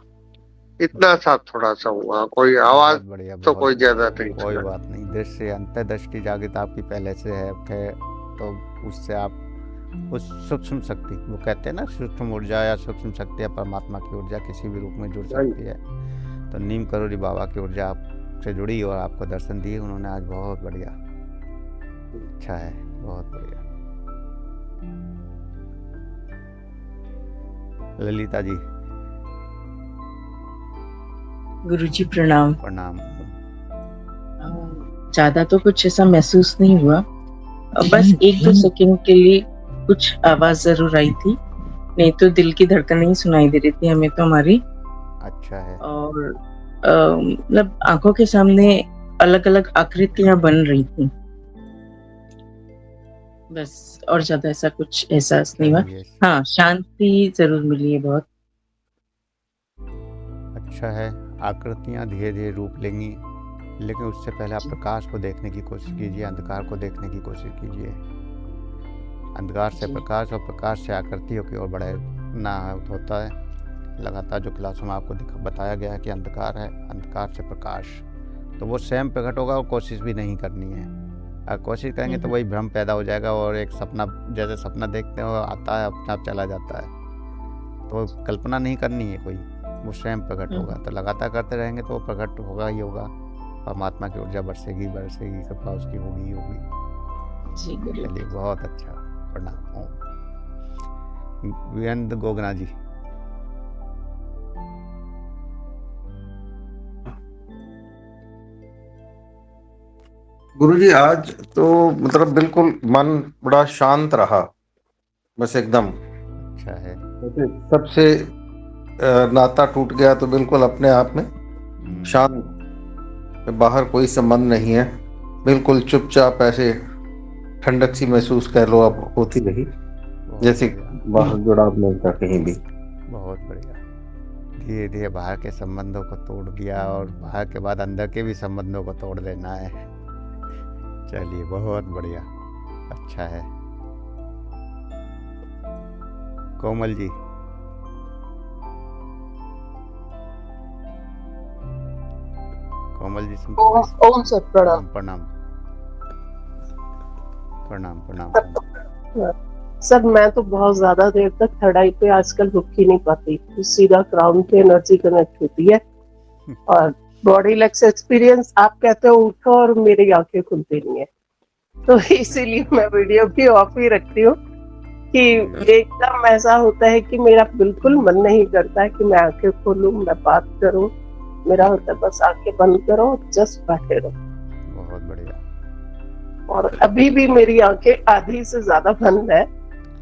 इतना सा थोड़ा सा हुआ, कोई आवाज बहुत बढ़िया, तो बहुत कोई ज्यादा नहीं कोई था। बात नहीं। दृश्य अंतर्दृष्टि जागृत आपकी पहले से है तो उससे आप उस सूक्ष्म शक्ति, वो कहते हैं ना सूक्ष्म ऊर्जा या सूक्ष्म शक्ति या परमात्मा की ऊर्जा किसी भी रूप में जुड़ सकती है। तो नीम करोली बाबा की ऊर्जा आपसे जुड़ी और आपको दर्शन दिए उन्होंने आज। बहुत बढ़िया, अच्छा है, बहुत बढ़िया। ललिता जी गुरुजी प्रणाम। प्रणाम। ज्यादा तो कुछ ऐसा महसूस नहीं हुआ, बस 1-2 सेकंड के लिए कुछ आवाज जरूर आई थी, नहीं तो दिल की धड़कन ही सुनाई दे रही थी हमें तो हमारी। अच्छा है। और मतलब आंखों के सामने अलग अलग आकृतियां बन रही थी, बस और ज्यादा ऐसा कुछ एहसास नहीं हुआ। चलिए, हाँ, शांति जरूर मिली है बहुत। अच्छा है। आकृतियाँ धीरे धीरे रूप लेंगी, लेकिन उससे पहले आप प्रकाश को देखने की कोशिश कीजिए, अंधकार को देखने की कोशिश कीजिए। अंधकार से प्रकाश और प्रकाश से आकृतियों की ओर बढ़ना होता है। लगातार जो क्लासों में आपको बताया गया है कि अंधकार है, अंधकार से प्रकाश, तो वो स्वयं प्रकट होगा और कोशिश भी नहीं करनी है। अगर कोशिश करेंगे तो वही भ्रम पैदा हो जाएगा और एक सपना, जैसे सपना देखते हो आता है अपने आप चला जाता है, तो कल्पना नहीं करनी है कोई, वो स्वयं प्रकट होगा। तो लगातार करते रहेंगे तो वो प्रकट होगा ही होगा। परमात्मा की ऊर्जा बरसेगी बरसेगी, कृपा उसकी होगी होगी। चलिए, बहुत अच्छा, प्रणाम। ओम। वीरेंद्र गोगना जी। गुरुजी आज तो मतलब बिल्कुल मन बड़ा शांत रहा, बस एकदम। अच्छा है। सबसे नाता टूट गया तो बिल्कुल अपने आप में शांत, बाहर कोई संबंध नहीं है, बिल्कुल चुपचाप ऐसे ठंडक सी महसूस कर लो अब होती रही, जैसे बाहर जुड़ाव मिलता कहीं भी। बहुत बढ़िया। धीरे धीरे बाहर के संबंधों को तोड़ दिया और बाहर के बाद अंदर के भी संबंधों को तोड़ देना है। चलिए, बहुत बढ़िया, अच्छा है। कोमल जी। कोमल जी ओम सर प्रणाम। प्रणाम प्रणाम प्रणाम। सर मैं तो बहुत ज्यादा देर तक थर्ड आई पे आजकल रुक ही नहीं पाती, सीधा क्राउन पे एनर्जी कनेक्ट होती है और बॉडी लेक्स एक्सपीरियंस। आप कहते हो उठो और मेरी आंखें खुलती नहीं है, तो इसीलिए मैं वीडियो भी ऑफ ही रखती हूँ कि एकदम ऐसा होता है कि मेरा बिल्कुल मन नहीं करता है कि मैं आंखें खोलूं, मैं बात करूं। मेरा होता है बस आंखें बंद करो, जस्ट बैठे रहो। बहुत बढ़िया। और अभी भी मेरी आंखें आधी से ज्यादा बंद है,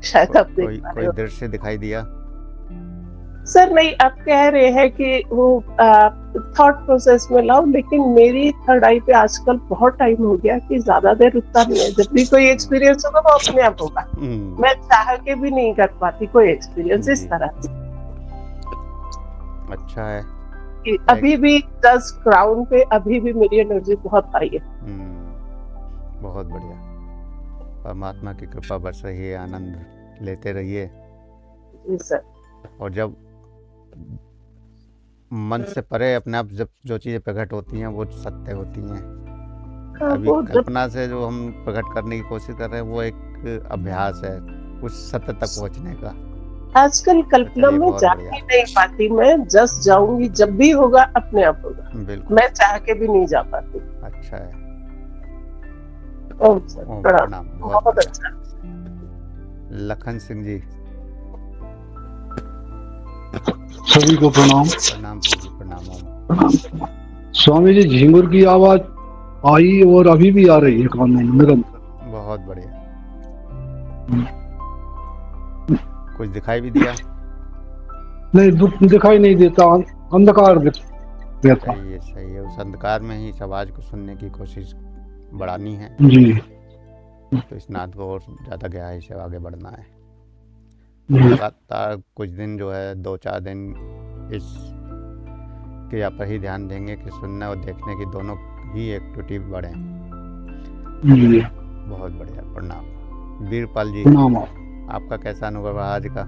शायद आप देख पा रहे हो। कोई दृश्य दिखाई दिया? सर नहीं, आप कह रहे हैं कि वो थॉट प्रोसेस में लाओ, लेकिन मेरी थर्ड आई पे आजकल बहुत टाइम हो गया कि ज्यादा देर रुकता नहीं है। जब भी कोई एक्सपीरियंस होगा वो अपने आप होगा, मैं चाह के भी नहीं कर पाती कोई एक्सपीरियंस इस तरह से। अच्छा है। कि अभी भी 10 क्राउन पे अभी भी मेरी एनर्जी बहुत हाई है। बहुत बढ़िया, परमात्मा की कृपा बरस रही है, आनंद लेते रहिए। जी सर। और जब मन से परे अपने आप जब जो चीज़ें प्रकट होती हैं वो सत्य होती हैं। अभी कल्पना से जो हम प्रकट करने की कोशिश कर रहे हैं वो एक अभ्यास है उस सत्य तक पहुंचने का। आजकल कल्पना में जा ही नहीं पाती, मैं जस्ट जाऊंगी, जब भी होगा अपने आप होगा, मैं चाह के भी नहीं जा पाती। अच्छा है। ओम सर प्रणाम। बहुत अच्छा। लखन सिंह जी। सभी को प्रणाम। प्रणाम प्रणाम। स्वामी जी, झिंगुर की आवाज आई और अभी भी आ रही है कान में निरंतर। बहुत बढ़िया। कुछ दिखाई भी दिया? नहीं, दिखाई नहीं देता, अंधकार देता। सही है। उस अंधकार में ही इस आवाज को सुनने की कोशिश बढ़ानी है जी। तो इस नाद को और ज़्यादा गहराई से आगे बढ़ना है। लगातार कुछ दिन जो है 2-4 दिन इस क्रिया पर ही ध्यान देंगे कि सुनने और देखने की दोनों ही एक्टिविटी बढ़े। बहुत बढ़िया, प्रणाम। वीरपाल जी, प्रणाम। आपका कैसा अनुभव रहा आज का?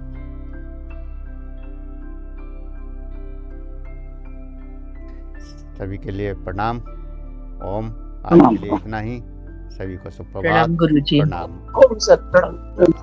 सभी के लिए प्रणाम। ओम। आज प्रणाम। के लिए इतना ही। सभी को सुप्रभात। प्रणाम गुरुजी। प्रणाम। ओम सत प्रणाम।